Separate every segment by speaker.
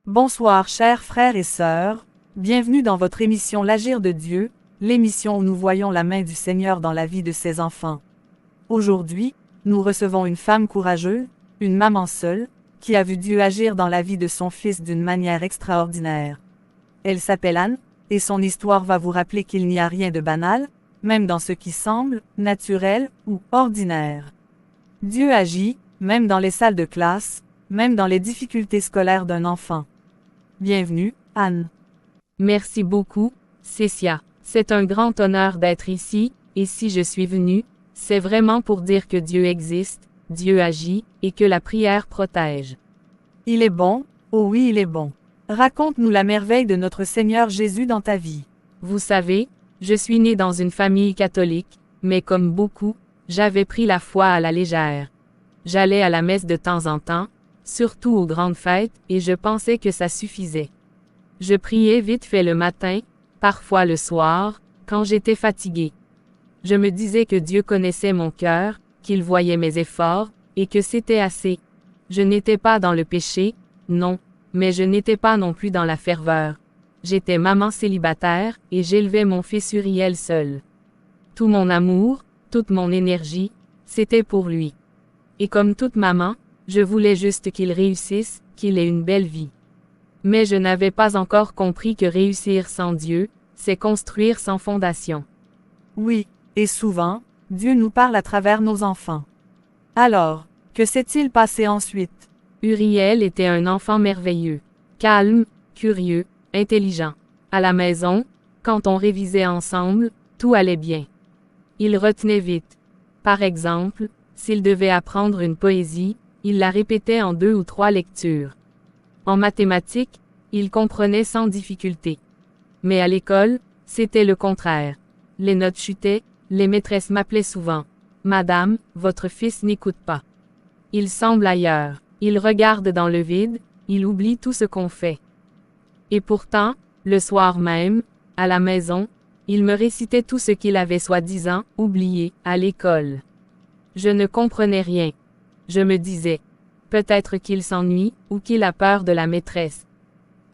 Speaker 1: Bonsoir chers frères et sœurs, bienvenue dans votre émission L'Agir de Dieu, l'émission où nous voyons la main du Seigneur dans la vie de ses enfants. Aujourd'hui, nous recevons une femme courageuse, une maman seule, qui a vu Dieu agir dans la vie de son fils d'une manière extraordinaire. Elle s'appelle Anne, et son histoire va vous rappeler qu'il n'y a rien de banal, même dans ce qui semble naturel ou ordinaire. Dieu agit, même dans les salles de classe, même dans les difficultés scolaires d'un enfant. Bienvenue, Anne.
Speaker 2: Merci beaucoup, Cécia. C'est un grand honneur d'être ici, et si je suis venue, c'est vraiment pour dire que Dieu existe, Dieu agit, et que la prière protège.
Speaker 1: Il est bon, oh oui il est bon. Raconte-nous la merveille de notre Seigneur Jésus dans ta vie.
Speaker 2: Vous savez, je suis née dans une famille catholique, mais comme beaucoup, j'avais pris la foi à la légère. J'allais à la messe de temps en temps, surtout aux grandes fêtes, et je pensais que ça suffisait. Je priais vite fait le matin, parfois le soir, quand j'étais fatiguée. Je me disais que Dieu connaissait mon cœur, qu'il voyait mes efforts, et que c'était assez. Je n'étais pas dans le péché, non, mais je n'étais pas non plus dans la ferveur. J'étais maman célibataire, et j'élevais mon fils Uriel seul. Tout mon amour, toute mon énergie, c'était pour lui. Et comme toute maman, je voulais juste qu'il réussisse, qu'il ait une belle vie. Mais je n'avais pas encore compris que réussir sans Dieu, c'est construire sans fondation.
Speaker 1: Oui, et souvent, Dieu nous parle à travers nos enfants. Alors, que s'est-il passé ensuite?
Speaker 2: Uriel était un enfant merveilleux, calme, curieux, intelligent. À la maison, quand on révisait ensemble, tout allait bien. Il retenait vite. Par exemple, s'il devait apprendre une poésie, il la répétait en 2 ou 3 lectures. En mathématiques, il comprenait sans difficulté. Mais à l'école, c'était le contraire. Les notes chutaient, les maîtresses m'appelaient souvent. « Madame, votre fils n'écoute pas. Il semble ailleurs, il regarde dans le vide, il oublie tout ce qu'on fait. » Et pourtant, le soir même, à la maison, il me récitait tout ce qu'il avait soi-disant oublié à l'école. Je ne comprenais rien. Je me disais, peut-être qu'il s'ennuie, ou qu'il a peur de la maîtresse.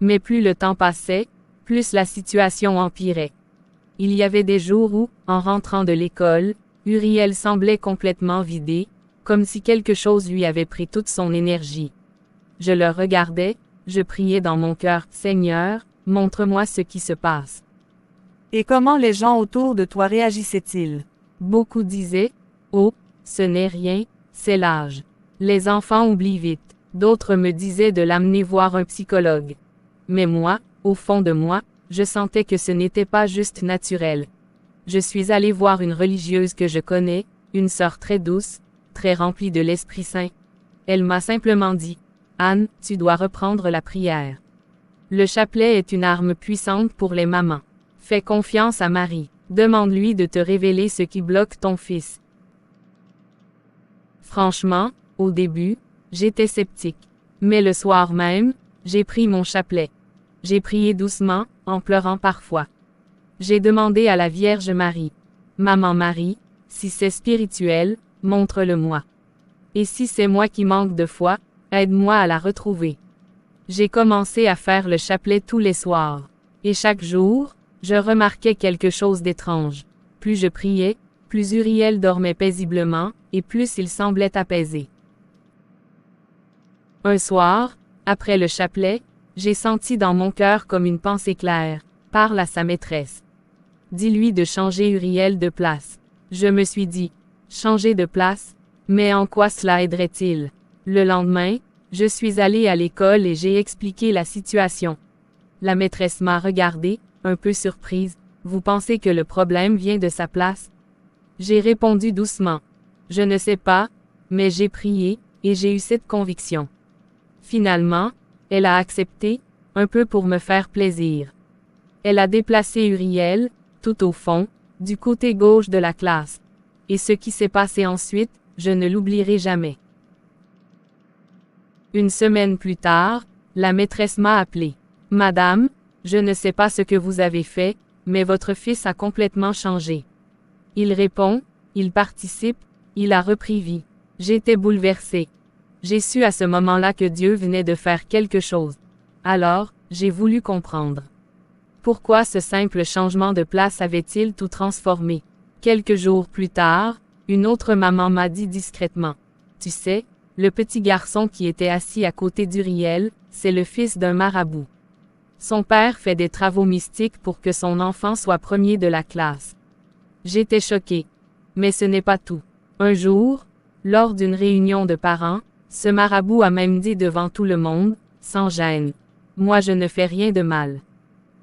Speaker 2: Mais plus le temps passait, plus la situation empirait. Il y avait des jours où, en rentrant de l'école, Uriel semblait complètement vidé, comme si quelque chose lui avait pris toute son énergie. Je le regardais, je priais dans mon cœur, « Seigneur, montre-moi ce qui se passe. »
Speaker 1: Et comment les gens autour de toi réagissaient-ils?
Speaker 2: Beaucoup disaient, « Oh, ce n'est rien, c'est l'âge. » Les enfants oublient vite. D'autres me disaient de l'amener voir un psychologue. Mais moi, au fond de moi, je sentais que ce n'était pas juste naturel. Je suis allée voir une religieuse que je connais, une sœur très douce, très remplie de l'Esprit Saint. Elle m'a simplement dit, « Anne, tu dois reprendre la prière. » Le chapelet est une arme puissante pour les mamans. Fais confiance à Marie. Demande-lui de te révéler ce qui bloque ton fils. Franchement, au début, j'étais sceptique. Mais le soir même, j'ai pris mon chapelet. J'ai prié doucement, en pleurant parfois. J'ai demandé à la Vierge Marie, « Maman Marie, si c'est spirituel, montre-le-moi. Et si c'est moi qui manque de foi, aide-moi à la retrouver. » J'ai commencé à faire le chapelet tous les soirs. Et chaque jour, je remarquais quelque chose d'étrange. Plus je priais, plus Uriel dormait paisiblement, et plus il semblait apaisé. Un soir, après le chapelet, j'ai senti dans mon cœur comme une pensée claire. Parle à sa maîtresse. Dis-lui de changer Uriel de place. Je me suis dit, changer de place, mais en quoi cela aiderait-il? Le lendemain, je suis allée à l'école et j'ai expliqué la situation. La maîtresse m'a regardée, un peu surprise. Vous pensez que le problème vient de sa place? J'ai répondu doucement. Je ne sais pas, mais j'ai prié, et j'ai eu cette conviction. Finalement, elle a accepté, un peu pour me faire plaisir. Elle a déplacé Uriel, tout au fond, du côté gauche de la classe. Et ce qui s'est passé ensuite, je ne l'oublierai jamais. Une semaine plus tard, la maîtresse m'a appelé. « Madame, je ne sais pas ce que vous avez fait, mais votre fils a complètement changé. Il répond, il participe, il a repris vie. » J'étais bouleversée. J'ai su à ce moment-là que Dieu venait de faire quelque chose. Alors, j'ai voulu comprendre. Pourquoi ce simple changement de place avait-il tout transformé? Quelques jours plus tard, une autre maman m'a dit discrètement. Tu sais, le petit garçon qui était assis à côté d'Uriel, c'est le fils d'un marabout. Son père fait des travaux mystiques pour que son enfant soit premier de la classe. J'étais choquée. Mais ce n'est pas tout. Un jour, lors d'une réunion de parents, ce marabout a même dit devant tout le monde, sans gêne. Moi je ne fais rien de mal.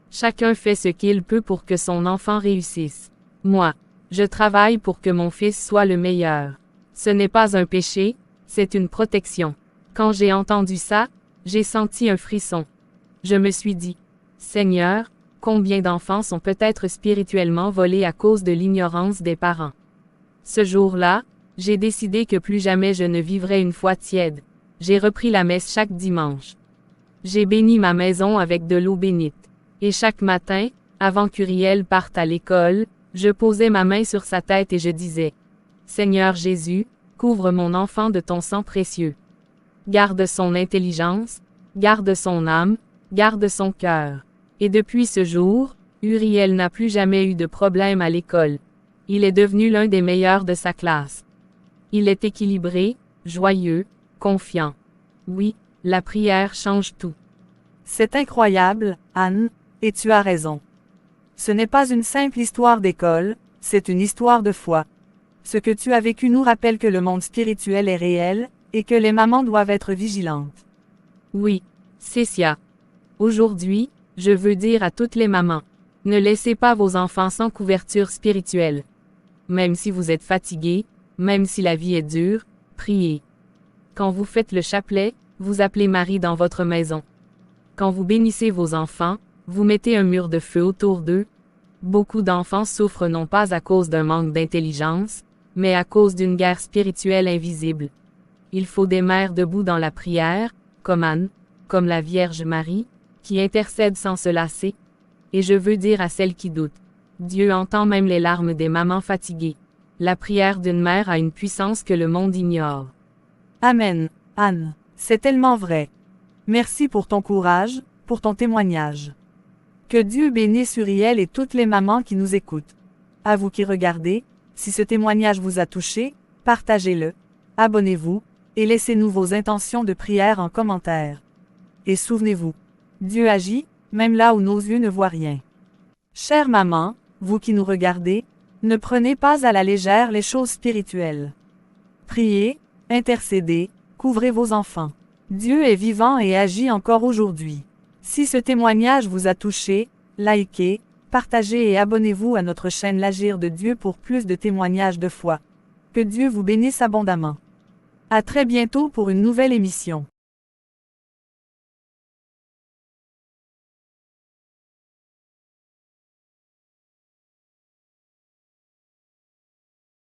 Speaker 2: Chacun fait ce qu'il peut pour que son enfant réussisse. Moi, je travaille pour que mon fils soit le meilleur. Ce n'est pas un péché, c'est une protection. Quand j'ai entendu ça, j'ai senti un frisson. Je me suis dit, Seigneur, combien d'enfants sont peut-être spirituellement volés à cause de l'ignorance des parents? Ce jour-là, j'ai décidé que plus jamais je ne vivrais une foi tiède. J'ai repris la messe chaque dimanche. J'ai béni ma maison avec de l'eau bénite. Et chaque matin, avant qu'Uriel parte à l'école, je posais ma main sur sa tête et je disais, Seigneur Jésus, couvre mon enfant de ton sang précieux. Garde son intelligence, garde son âme, garde son cœur. Et depuis ce jour, Uriel n'a plus jamais eu de problème à l'école. Il est devenu l'un des meilleurs de sa classe. Il est équilibré, joyeux, confiant. Oui, la prière change tout.
Speaker 1: C'est incroyable, Anne, et tu as raison. Ce n'est pas une simple histoire d'école, c'est une histoire de foi. Ce que tu as vécu nous rappelle que le monde spirituel est réel, et que les mamans doivent être vigilantes.
Speaker 2: Oui, Cécia. Aujourd'hui, je veux dire à toutes les mamans, ne laissez pas vos enfants sans couverture spirituelle. Même si vous êtes fatigué, même si la vie est dure, priez. Quand vous faites le chapelet, vous appelez Marie dans votre maison. Quand vous bénissez vos enfants, vous mettez un mur de feu autour d'eux. Beaucoup d'enfants souffrent non pas à cause d'un manque d'intelligence, mais à cause d'une guerre spirituelle invisible. Il faut des mères debout dans la prière, comme Anne, comme la Vierge Marie, qui intercèdent sans se lasser. Et je veux dire à celles qui doutent, Dieu entend même les larmes des mamans fatiguées. La prière d'une mère a une puissance que le monde ignore.
Speaker 1: Amen, Anne, c'est tellement vrai. Merci pour ton courage, pour ton témoignage. Que Dieu bénisse Uriel et toutes les mamans qui nous écoutent. À vous qui regardez, si ce témoignage vous a touché, partagez-le, abonnez-vous, et laissez-nous vos intentions de prière en commentaire. Et souvenez-vous, Dieu agit, même là où nos yeux ne voient rien. Chère maman, vous qui nous regardez, ne prenez pas à la légère les choses spirituelles. Priez, intercédez, couvrez vos enfants. Dieu est vivant et agit encore aujourd'hui. Si ce témoignage vous a touché, likez, partagez et abonnez-vous à notre chaîne L'Agir de Dieu pour plus de témoignages de foi. Que Dieu vous bénisse abondamment. À très bientôt pour une nouvelle émission.